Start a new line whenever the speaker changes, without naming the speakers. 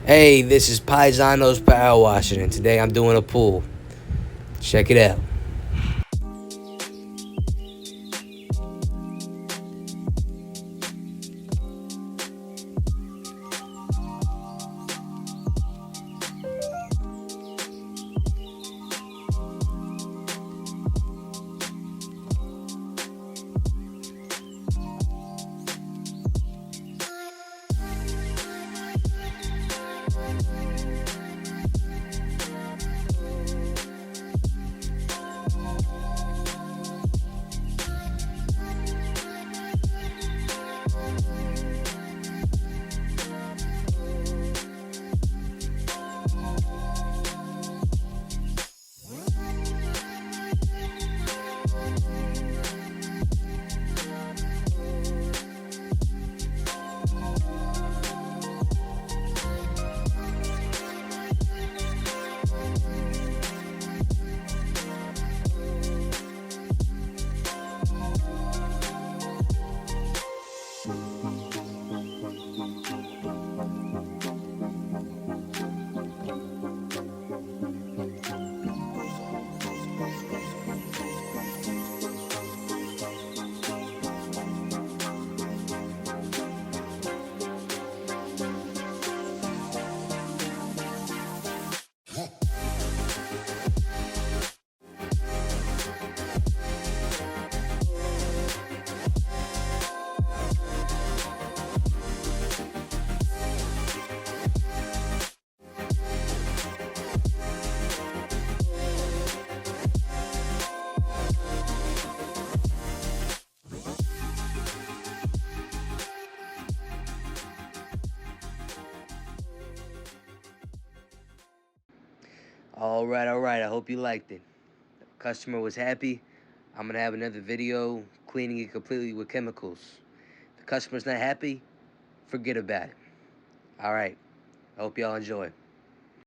Hey, this is Paisanos Power Washing, and today I'm doing a pool. Check it out. All right. I hope you liked it. The customer was happy. I'm gonna have another video cleaning it completely with chemicals. The customer's not happy, forget about it. All right. I hope y'all enjoy.